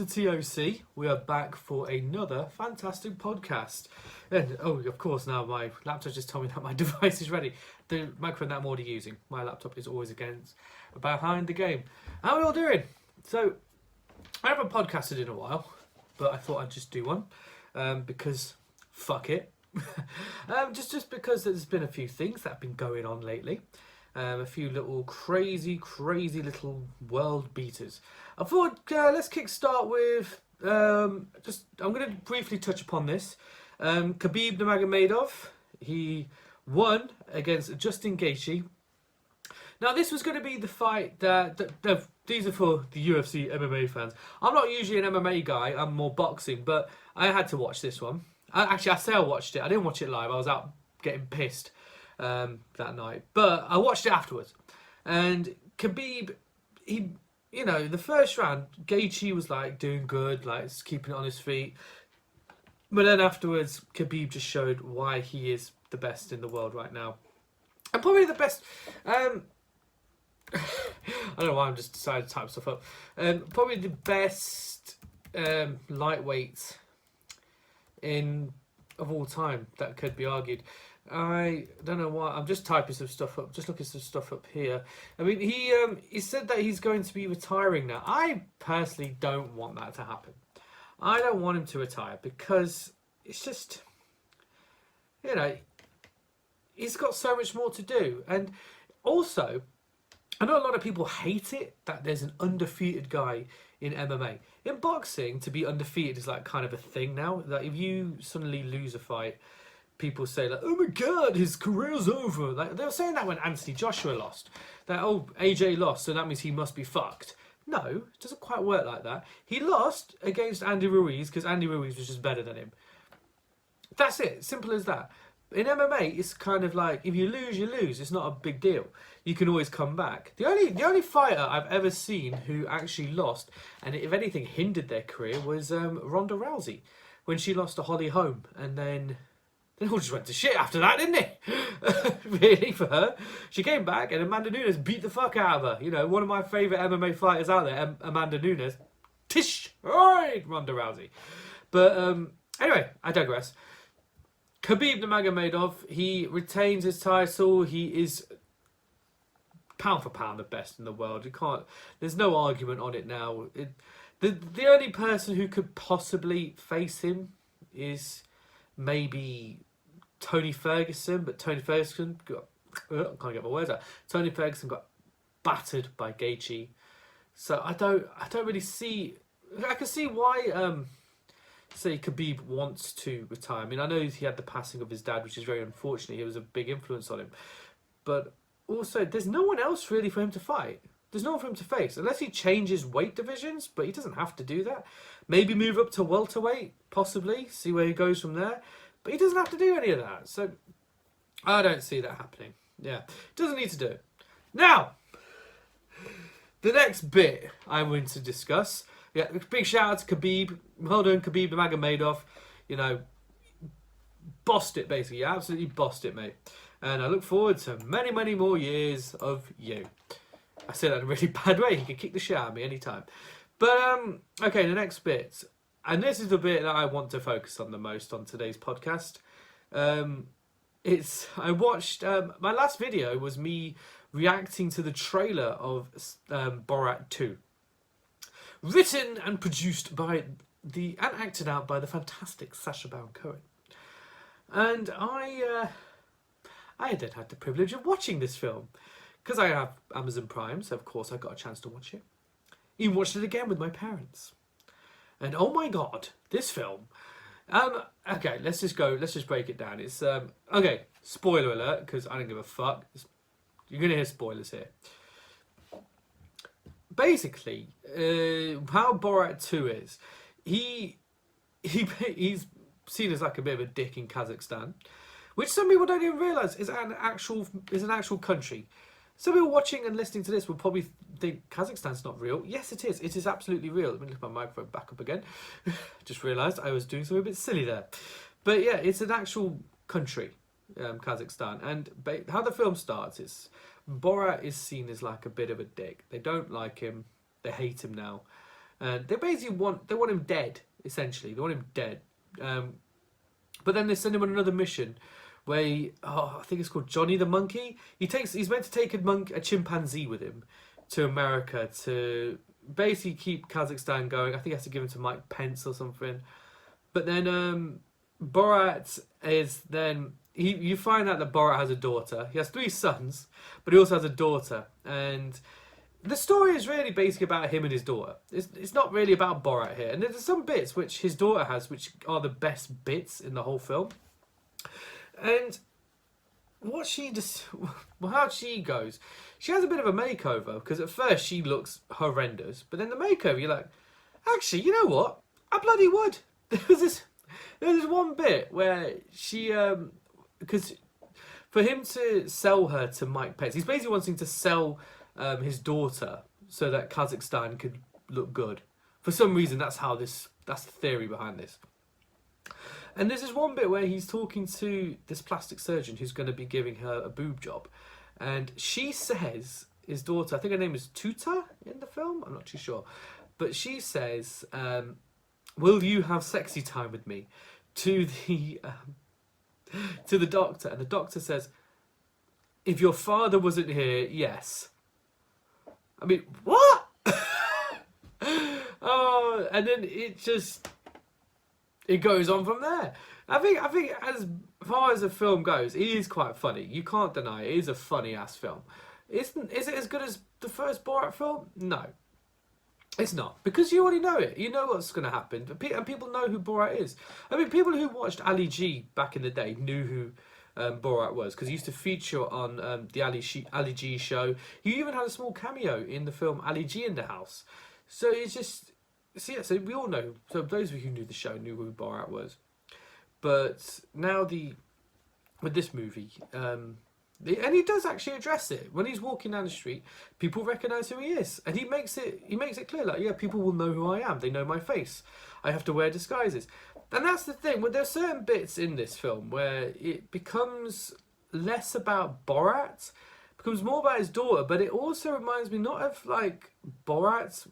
T.O.C. We are back for another fantastic podcast. And, of course, now my laptop just told me that my device is ready. The microphone that I'm already using, my laptop is always behind the game. How are we all doing? So, I haven't podcasted in a while, but I thought I'd just do one because fuck it. just because there's been a few things that have been going on lately. A few little crazy little world beaters. I thought let's kickstart with I'm going to briefly touch upon this. Khabib Nurmagomedov, he won against Justin Gaethje. Now this was going to be the fight that these are for the UFC MMA fans. I'm not usually an MMA guy. I'm more boxing, but I had to watch this one. I say I watched it. I didn't watch it live. I was out getting pissed that night, but I watched it afterwards. And Khabib, the first round, Gaethje was like doing good, like keeping it on his feet. But then afterwards, Khabib just showed why he is the best in the world right now, and probably the best. I don't know why I'm just deciding to type stuff up. Probably the best lightweight of all time that could be argued. I don't know why. I'm just typing some stuff up. Just looking some stuff up here. I mean, he said that he's going to be retiring now. I personally don't want that to happen. I don't want him to retire because it's just, he's got so much more to do. And also, I know a lot of people hate it that there's an undefeated guy in MMA. In boxing, to be undefeated is like kind of a thing now. Like if you suddenly lose a fight, people say like, "Oh my God, his career's over." Like they were saying that when Anthony Joshua lost. That AJ lost, so that means he must be fucked. No, it doesn't quite work like that. He lost against Andy Ruiz because Andy Ruiz was just better than him. That's it. Simple as that. In MMA, it's kind of like if you lose, you lose. It's not a big deal. You can always come back. The only fighter I've ever seen who actually lost, and if anything hindered their career, was Ronda Rousey when she lost to Holly Holm, and then it all just went to shit after that, didn't it? Really, for her. She came back and Amanda Nunes beat the fuck out of her. One of my favourite MMA fighters out there, Amanda Nunes. Tish! Alright, Ronda Rousey. But, anyway, I digress. Khabib Nurmagomedov, he retains his title. He is, pound for pound, the best in the world. There's no argument on it now. The only person who could possibly face him is maybe Tony Ferguson, but Tony Ferguson can't get my words out. Tony Ferguson got battered by Gaethje, so I don't really see. I can see why say Khabib wants to retire. I mean, I know he had the passing of his dad, which is very unfortunate. He was a big influence on him, but also there's no one else really for him to fight. There's no one for him to face unless he changes weight divisions, but he doesn't have to do that. Maybe move up to welterweight, possibly, see where he goes from there. But he doesn't have to do any of that. So I don't see that happening. Yeah, doesn't need to do it. Now, the next bit I want to discuss. Yeah, big shout out to Khabib. Well done, Khabib Nurmagomedov. Bossed it basically. You absolutely bossed it, mate. And I look forward to many, many more years of you. I say that in a really bad way. You can kick the shit out of me anytime. But, okay, the next bit. And this is the bit that I want to focus on the most on today's podcast. I watched, my last video was me reacting to the trailer of Borat 2. Written and produced by and acted out by the fantastic Sacha Baron Cohen. And I then had the privilege of watching this film. Because I have Amazon Prime, so of course I got a chance to watch it. Even watched it again with my parents. And oh my God, this film. Okay, let's just break it down. It's, okay, spoiler alert, because I don't give a fuck. You're going to hear spoilers here. Basically, how Borat 2 is, he's seen as like a bit of a dick in Kazakhstan, which some people don't even realise is an actual country. Some people watching and listening to this will probably think Kazakhstan's not real. Yes, it is. It is absolutely real. Let me lift my microphone back up again. Just realised I was doing something a bit silly there. But yeah, it's an actual country, Kazakhstan. And how the film starts is Borat is seen as like a bit of a dick. They don't like him. They hate him now. and they basically want him dead. Essentially, they want him dead. But then they send him on another mission where I think it's called Johnny the Monkey. He's meant to take a chimpanzee with him to America to basically keep Kazakhstan going. I think he has to give him to Mike Pence or something. But then Borat is then you find out that Borat has a daughter. He has 3 sons, but he also has a daughter. And the story is really basically about him and his daughter. It's not really about Borat here. And there's some bits which his daughter has, which are the best bits in the whole film. And how she goes, she has a bit of a makeover, because at first she looks horrendous, but then the makeover, you're like, actually, you know what? I bloody would. There's this one bit where she, because for him to sell her to Mike Pence, he's basically wanting to sell his daughter so that Kazakhstan could look good. For some reason, that's the theory behind this. And there's this one bit where he's talking to this plastic surgeon who's going to be giving her a boob job. And she says, his daughter, I think her name is Tuta in the film, I'm not too sure. But she says, will you have sexy time with me? To the doctor. And the doctor says, if your father wasn't here, yes. I mean, what? Oh, and then it goes on from there. I think as far as the film goes, it is quite funny. You can't deny it. It is a funny ass film. Is it as good as the first Borat film? No, it's not, because you already know it. You know what's going to happen, and people know who Borat is. I mean, people who watched Ali G back in the day knew who Borat was, because he used to feature on the Ali G show. He even had a small cameo in the film Ali G in the House. So it's just. So we all know. So those of you who knew the show knew who Borat was. But now with this movie, and he does actually address it. When he's walking down the street, people recognise who he is, and he makes it clear, like, yeah, people will know who I am. They know my face. I have to wear disguises, and that's the thing. Well, there's certain bits in this film where it becomes less about Borat, becomes more about his daughter. But it also reminds me not of like Borat.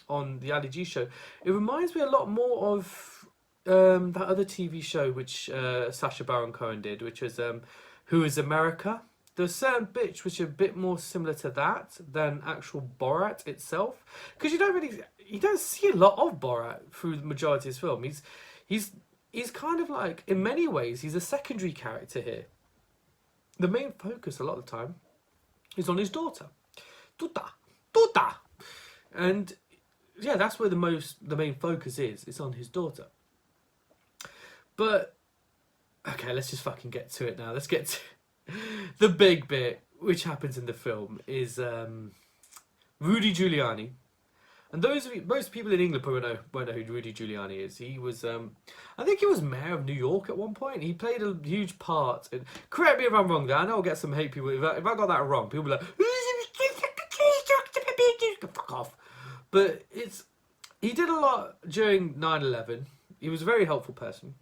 On the Ali G show, it reminds me a lot more of that other TV show which Sacha Baron Cohen did, which was Who Is America. There's certain bits which are a bit more similar to that than actual Borat itself, because you don't see a lot of Borat through the majority of his film. He's kind of like, in many ways, he's a secondary character here. The main focus a lot of the time is on his daughter, Tuta, and yeah, that's where the main focus is. It's on his daughter. But okay, let's just fucking get to it now. Let's get to the big bit, which happens in the film, is Rudy Giuliani. And most people in England probably won't know who Rudy Giuliani is. He was, I think he was mayor of New York at one point. He played a huge part. Correct me if I'm wrong there. I know I'll get some hate people. If I got that wrong, people will be like, fuck off. But he did a lot during 9/11. He was a very helpful person.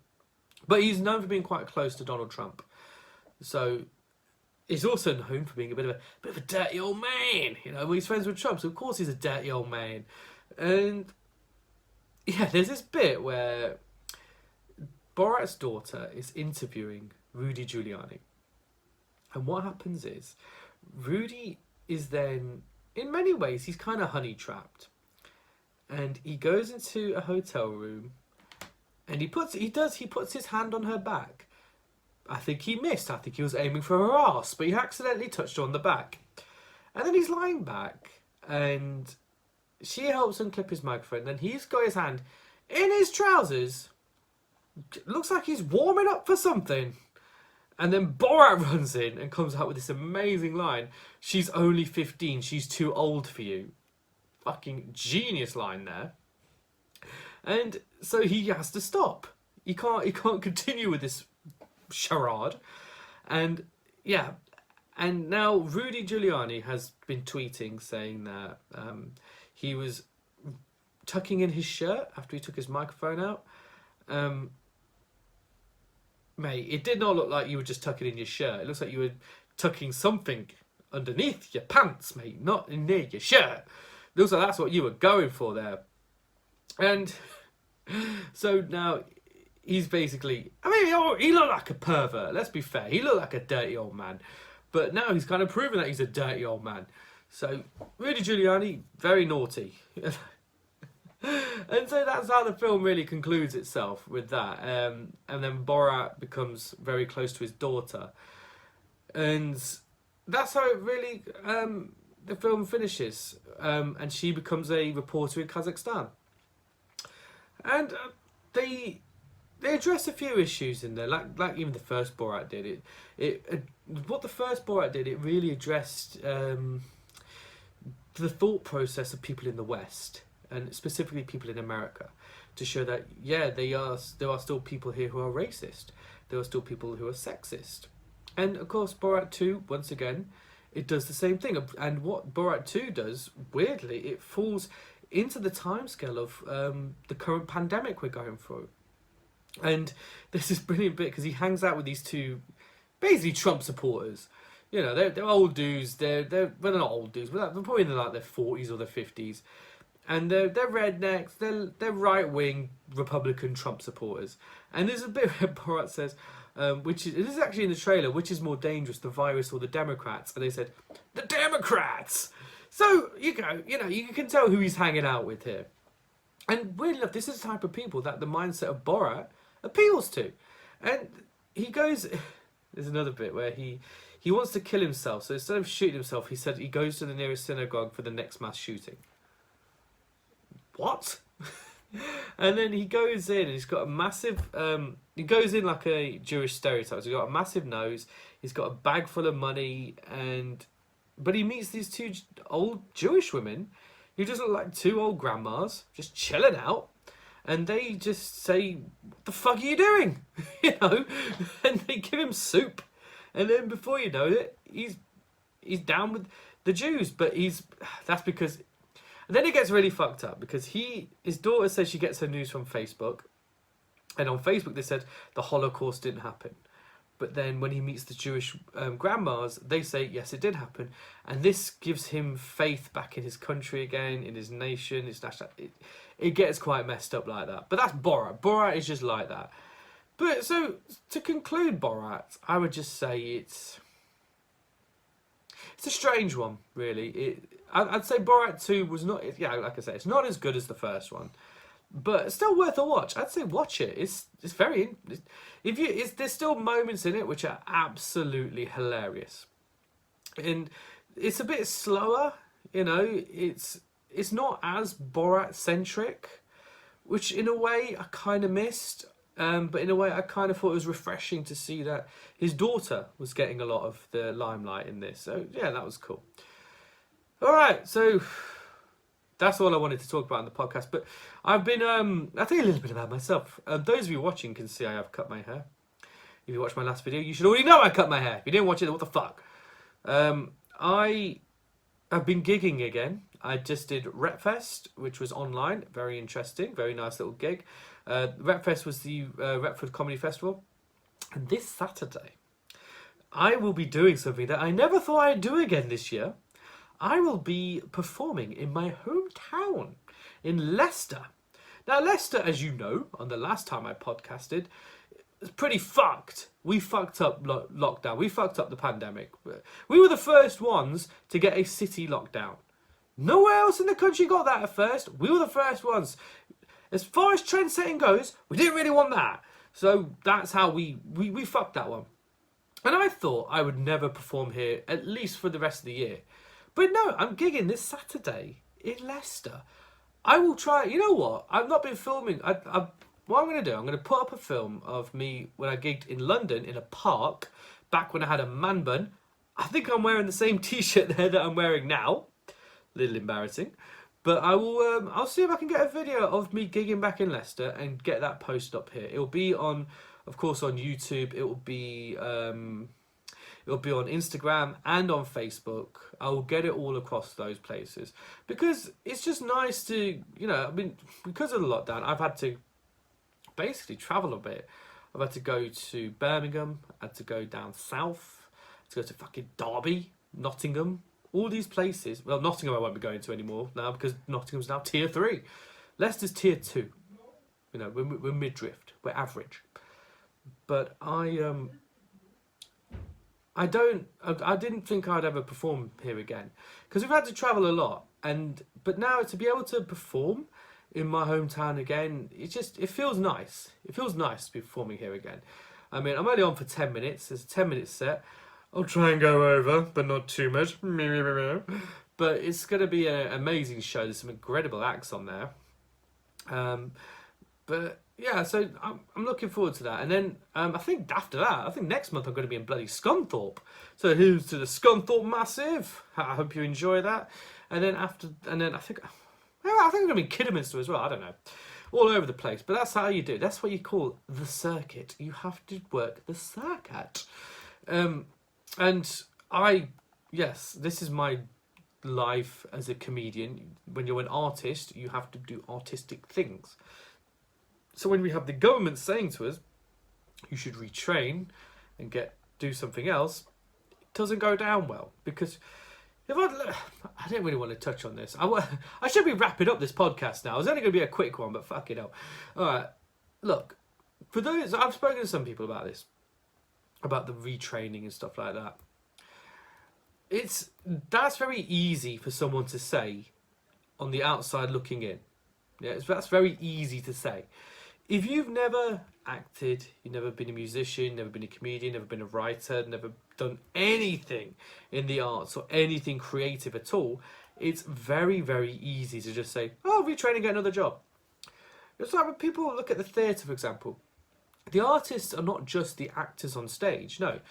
But he's known for being quite close to Donald Trump. So he's also known for being a bit of a dirty old man. You know, he's friends with Trump, so of course he's a dirty old man. And yeah, there's this bit where Borat's daughter is interviewing Rudy Giuliani. And what happens is, Rudy is then, in many ways, he's kind of honey trapped. And he goes into a hotel room, and he puts his hand on her back. I think he missed. I think he was aiming for her arse, but he accidentally touched her on the back. And then he's lying back, and she helps unclip his microphone. Then he's got his hand in his trousers. Looks like he's warming up for something. And then Borat runs in and comes out with this amazing line. She's only 15. She's too old for you. Fucking genius line there. And so he has to stop. He can't continue with this charade. And yeah, and now Rudy Giuliani has been tweeting saying that he was tucking in his shirt after he took his microphone out. Mate, it did not look like you were just tucking in your shirt. It looks like you were tucking something underneath your pants, mate, not in near your shirt. Looks like that's what you were going for there, And so now he's basically, I mean, he looked like a pervert, let's be fair. He looked like a dirty old man. But now he's kind of proven that he's a dirty old man. So, Rudy Giuliani, very naughty. And so that's how the film really concludes itself with that. And then Borat becomes very close to his daughter. And that's how it really, the film finishes. And she becomes a reporter in Kazakhstan. And they address a few issues in there, like even the first Borat did. What the first Borat did, it really addressed the thought process of people in the West, and specifically people in America, to show that there are still people here who are racist. There are still people who are sexist, and of course Borat 2, once again, it does the same thing. And what Borat 2 does, weirdly, it falls into the timescale of the current pandemic we're going through. And this is brilliant bit because he hangs out with these two, basically Trump supporters. You know, they're old dudes. Well, they're not old dudes, but they're probably in like their 40s or their 50s, and they're rednecks. They're right wing Republican Trump supporters. And there's a bit where Borat says, this is actually in the trailer, which is more dangerous, the virus or the Democrats? And they said, the Democrats. So you can tell who he's hanging out with here. And weirdly enough, this is the type of people that the mindset of Borat appeals to. And he goes, there's another bit where he wants to kill himself. So instead of shooting himself, he said he goes to the nearest synagogue for the next mass shooting. What? And then he goes in and he's got a massive, he goes in like a Jewish stereotype. So he's got a massive nose, he's got a bag full of money, but he meets these two old Jewish women who just look like two old grandmas just chilling out. And they just say, what the fuck are you doing? And they give him soup. And then before you know it, he's down with the Jews. But that's because... And then it gets really fucked up because his daughter says she gets her news from Facebook. And on Facebook they said the Holocaust didn't happen. But then when he meets the Jewish grandmas, they say, yes, it did happen. And this gives him faith back in his country again, in his nation, his national... It gets quite messed up like that. But that's Borat. Borat is just like that. But so, to conclude Borat, I would just say it's a strange one, really. I'd say Borat 2 was not... like I said, it's not as good as the first one. But it's still worth a watch. I'd say watch it. It's very... there's still moments in it which are absolutely hilarious. And it's a bit slower, it's not as Borat-centric, which in a way I kind of missed. But in a way I kind of thought it was refreshing to see that his daughter was getting a lot of the limelight in this. So, yeah, that was cool. All right, so that's all I wanted to talk about in the podcast. But I've been, I'll tell you a little bit about myself. Those of you watching can see I have cut my hair. If you watched my last video, you should already know I cut my hair. If you didn't watch it, then what the fuck? I have been gigging again. I just did Repfest, which was online. Very interesting. Very nice little gig. Repfest was the Retford Comedy Festival. And this Saturday, I will be doing something that I never thought I'd do again this year. I will be performing in my hometown in Leicester. Now, Leicester, as you know, on the last time I podcasted, is pretty fucked. We fucked up lockdown. We fucked up the pandemic. We were the first ones to get a city lockdown. Nowhere else in the country got that at first. We were the first ones. As far as trend setting goes, we didn't really want that. So that's how we fucked that one. And I thought I would never perform here, at least for the rest of the year. But no, I'm gigging this Saturday in Leicester. I will try... You know what? I've not been filming. What I'm going to do, I'm going to put up a film of me when I gigged in London in a park, back when I had a man bun. I think I'm wearing the same t-shirt there that I'm wearing now. A little embarrassing. But I will. I'll see if I can get a video of me gigging back in Leicester and get that posted up here. It will be on, of course, on YouTube. It will be on Instagram and on Facebook. I will get it all across those places because it's just nice to, because of the lockdown, I've had to basically travel a bit. I've had to go to Birmingham. I had to go down south. To go to fucking Derby, Nottingham. All these places. Well, Nottingham I won't be going to anymore now because Nottingham's now tier 3. Leicester's tier 2. You know, we're mid-drift. We're average. But I didn't think I'd ever perform here again, because we've had to travel a lot, but now to be able to perform in my hometown again, it feels nice. It feels nice to be performing here again. I mean, I'm only on for 10 minutes. There's a 10-minute set. I'll try and go over, but not too much. But it's going to be an amazing show. There's some incredible acts on there. But yeah, so I'm looking forward to that. And then I think after that, I think next month I'm going to be in bloody Scunthorpe. So who's to the Scunthorpe Massive? I hope you enjoy that. And then I think I'm going to be in Kidderminster as well. I don't know. All over the place. But that's how you do it. That's what you call the circuit. You have to work the circuit. Yes, this is my life as a comedian. When you're an artist, you have to do artistic things. So when we have the government saying to us, you should retrain and do something else, it doesn't go down well. Because I don't really want to touch on this. I should be wrapping up this podcast now. It's only going to be a quick one, but fuck it up. All right, look, for those, I've spoken to some people about this, about the retraining and stuff like that. That's very easy for someone to say on the outside looking in. Yeah, that's very easy to say. If you've never acted, you've never been a musician, never been a comedian, never been a writer, never done anything in the arts or anything creative at all, it's very, very easy to just say, oh, retrain and get another job. It's like when people look at the theatre, for example. The artists are not just the actors on stage, no.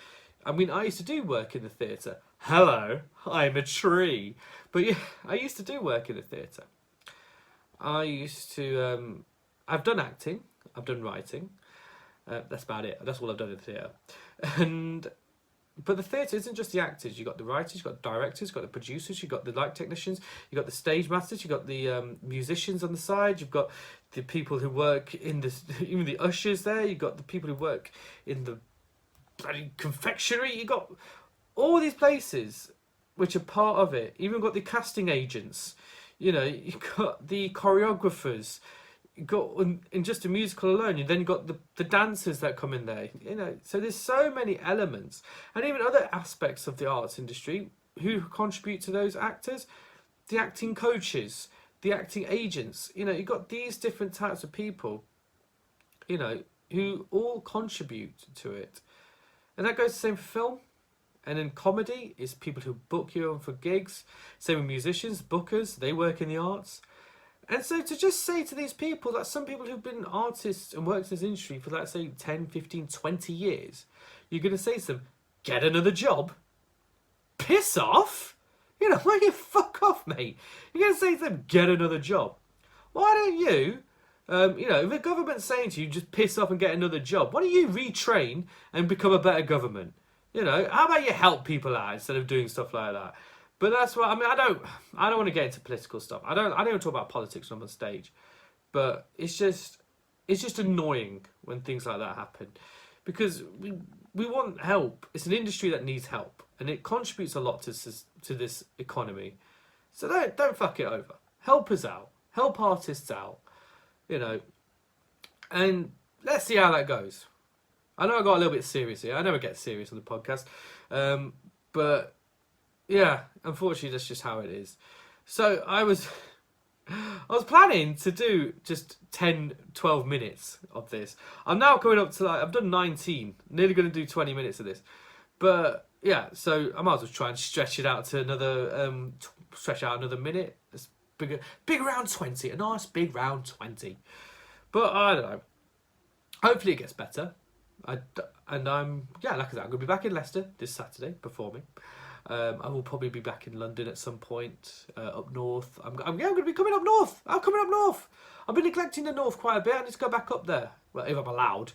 I mean, I used to do work in the theatre. Hello, I'm a tree. But yeah, I used to do work in the theatre. I've done acting, I've done writing. That's about it. That's all I've done in the theatre. But the theatre isn't just the actors. You've got the writers, you've got the directors, you've got the producers, you've got the light technicians, you've got the stage masters, you've got the musicians on the side, you've got the people who work in even the ushers there, you've got the people who work in the bloody confectionery, you've got all these places which are part of it. Even got the casting agents, you know, you've got the choreographers, got in just a musical alone, and then you've got the dancers that come in there, you know. So there's so many elements, and even other aspects of the arts industry who contribute to those actors, the acting coaches, the acting agents. You know, you've got these different types of people, you know, who all contribute to it, and that goes the same for film. And then comedy is people who book you for gigs. Same with musicians, bookers, they work in the arts. And so to just say to these people, that some people who've been artists and worked in this industry for, let's say, 10, 15, 20 years, you're going to say to them, get another job? Piss off? You know, why don't you fuck off, mate? You're going to say to them, get another job. Why don't you, you know, if the government's saying to you, just piss off and get another job, why don't you retrain and become a better government? You know, how about you help people out instead of doing stuff like that? But that's what I mean. I don't want to get into political stuff. I don't talk about politics when I'm on stage. But it's just annoying when things like that happen, because we want help. It's an industry that needs help, and it contributes a lot to this economy. So don't fuck it over. Help us out. Help artists out. You know, and let's see how that goes. I know I got a little bit serious here. I never get serious on the podcast, but. Yeah, unfortunately, that's just how it is. So I was planning to do just 10, 12 minutes of this. I'm now coming up to, I've done 19, nearly going to do 20 minutes of this. But yeah, so I might as well try and stretch it out to stretch out another minute. It's big round 20, a nice big round 20. But I don't know. Hopefully it gets better. Like I said, I'm going to be back in Leicester this Saturday performing. I will probably be back in London at some point, up north. I'm going to be coming up north. I'm coming up north. I've been neglecting the north quite a bit. I need to go back up there. Well, if I'm allowed.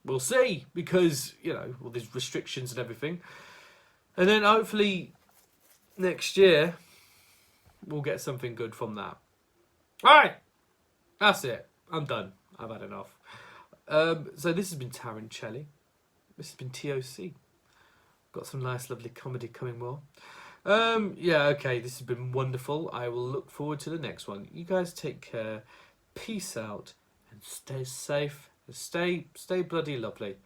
We'll see, because, you know, all these restrictions and everything. And then hopefully next year we'll get something good from that. All right. That's it. I'm done. I've had enough. So this has been Tarancelli. This has been T.O.C. Got some nice, lovely comedy coming more. Yeah, okay, this has been wonderful. I will look forward to the next one. You guys take care. Peace out and stay safe. Stay bloody lovely.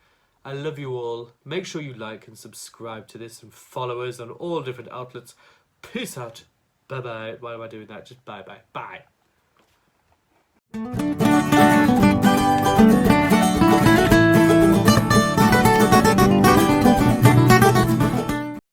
I love you all. Make sure you like and subscribe to this and follow us on all different outlets. Peace out. Bye bye. Why am I doing that? Just bye bye. Bye.